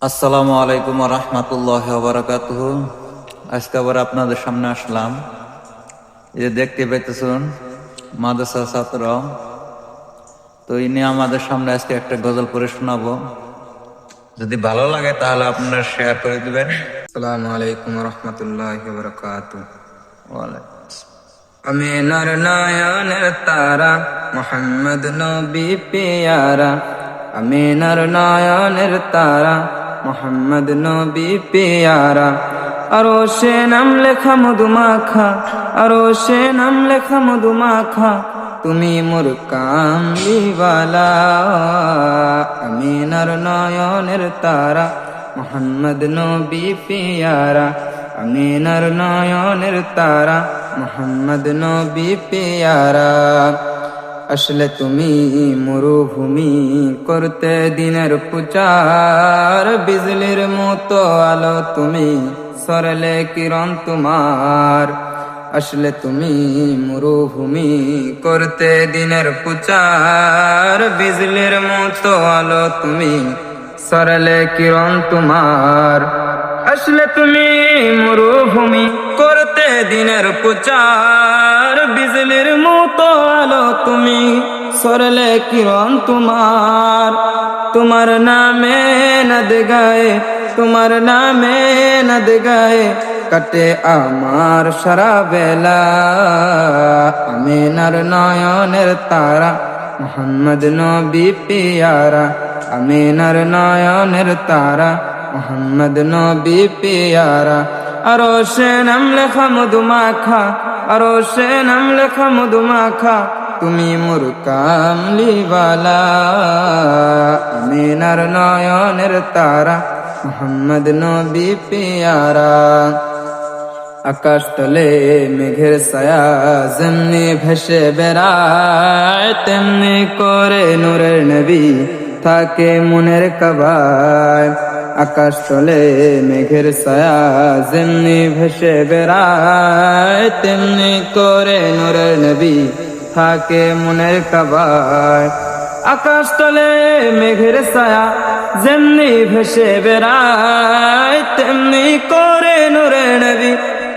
আসসালামু আলাইকুম ওয়া রাহমাতুল্লাহি ওয়া বারাকাতুহু। আজকে আবার আপনাদের সামনে আসলাম। এই যে দেখতে পাইতেছেন মাদ্রাসা ছাত্র, তো ইনি আমাদের সামনে আজকে একটা গজল পড়ে শোনাবো। যদি ভালো লাগে তাহলে আপনারা শেয়ার করে দিবেন। আসসালামু আলাইকুম রহমতুল্লাহি ওয়া বারাকাতুহু। ওয়ালাইকুম আমিনার নয়নের তারা মুহাম্মদ নবী পিয়ারা, আমিনার নয়নের তারা মুহাম্মদ নবী পিয়ারা। আরো সে নাম লেখা মধুমাখা, আরো সে নাম লেখা মধুমাখা, তুমি মোর কামলিওয়ালা। আমিনার নয়নের তারা মুহাম্মদ নবী পিয়ারা, আমিনার নয়নের তারা মুহাম্মদ নবী পিয়ারা। আসলে তুমি মরুভূমি করতে দিনের প্রচার, বিজলির মতো আলো তুমি, সরলে কিরণ তোমার। আসলে তুমি মরুভূমি করতে দিনের প্রচার, বিজলির মতো আলো তুমি, সরলে কিরণ তোমার। আসলে তুমি মরুভূমি করতে দিনের প্রচার, বিজলির মতো আলো তুমি, সরলে কিরণ তোমার। তোমার নামে নদ গায়ে, তোমার নামে নদ গায়ে কাটে আমার সারা বেলা। আমিনার নয়নের তারা মুহাম্মদ নবী পিয়ারা, আমিনার নয়নের তারা মুহাম্মদ নবী পিয়ারা। আরো সে নাম লেখা মধুমাখা, আরো সে নাম লেখা মধুমাখা, তুমি মোর কামলিওয়ালা। আমিনার নয়নের তারা মুহাম্মদ নবী পিয়ারা। আকাশ তলে মেঘের ছায়া যেমনি ভেসে বেড়ায়, তেমনি করে নূরের নবী থাকে মনের কাবায়। আকাশ তলে মেঘের ছায়া যেমনি ভেসে বেড়ায়, তেমনি করে নূরের নবী থাকে মনের কাবায়। আকাশ তলে মেঘের ছায়া যেমনি ভেসে বেড়ায়, তেমনি করে নূরের নবী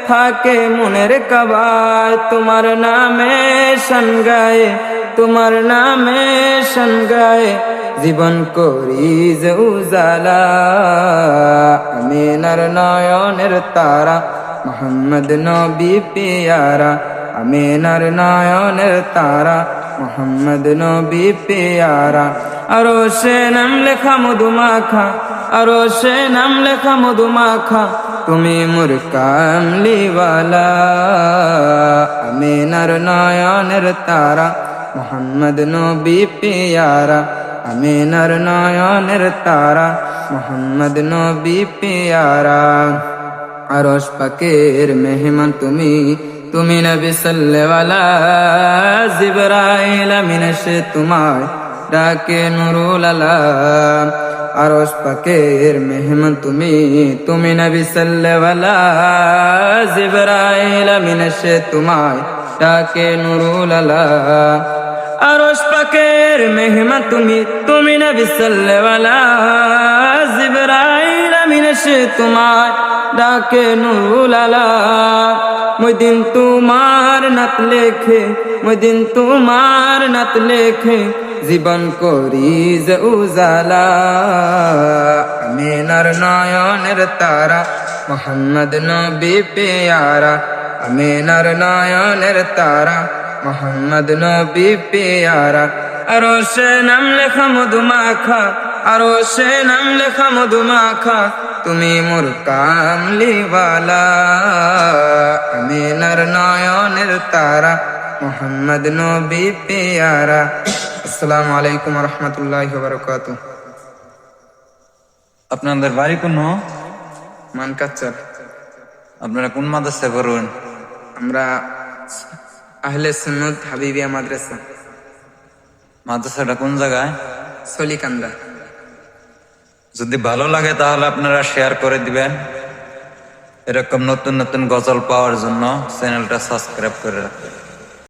থাকে মনের কাবায়। তোমার নামে শান গায়ে, তোমার নামে শান গায়ে জীবন করি যে উজালা। আমিনার নয়নের তারা মুহাম্মদ নবী পিয়ারা, আমিনার নয়নের তারা মুহাম্মদ নবী পিয়ারা। আরো সে নাম লেখা মধুমাখা, আরো সে নাম লেখা মধুমাখা, তুমি মোর কামলিওয়ালা। আমিনার নয়নের তারা মুহাম্মদ নবী পিয়ারা, আমিনার নয়নের তারা মুহাম্মদ নবী পিয়ারা। আরশ পাকের মেহমান তুমি, তুমি নবী সাল্লাল্লাহু, জিবরাইল আমিন এসে তোমায় ডাকে নুরুল আলাম। আরশ পাকের মেহমান তুমি, তুমি নবী সাল্লাল্লাহু, জিবরাইল আমিন এসে তোমায় ডাকে নুরুল আলাম। আরশ পাকের মেহমান তুমি, তুমি নবী সাল্লাল্লাহু, জিবরাইল আমিন এসে তোমায় ডাকে নুরুল আলাম। মদিন তোমার নাত লেখে, মদিন তোমার নাত লেখে জীবন করি যে উজালা। আমিনার নয়নের তারা মুহাম্মদ নবী পিয়ারা, আমিনার নয়নের তারা মুহাম্মদ নবী পিয়ারা। আরো সে নাম লেখা মধুমাখা, আরো সে নাম লেখা মধুমাখা, তুমি মোর কামলিওয়ালা। আমিনার নয়নের তারা মুহাম্মদ নবী পিয়ারা। আসসালামু আলাইকুম রহমতুল্লাহি ওয়া বারাকাতুহু। আপনাদের বাড়ি কোন? মানকাচ্চর। আপনারা কোন মাদ্রাসায় পড়ুন? আমরা আহলে সুন্নাত হাবিবিয়া মাদ্রাসা। মাদ্রাসাটা কোন জায়গায়? সলিকান্দা। যদি ভালো লাগে তাহলে আপনারা শেয়ার করে দিবেন। এরকম নতুন নতুন গজল পাওয়ার জন্য চ্যানেলটা সাবস্ক্রাইব করে রাখবেন।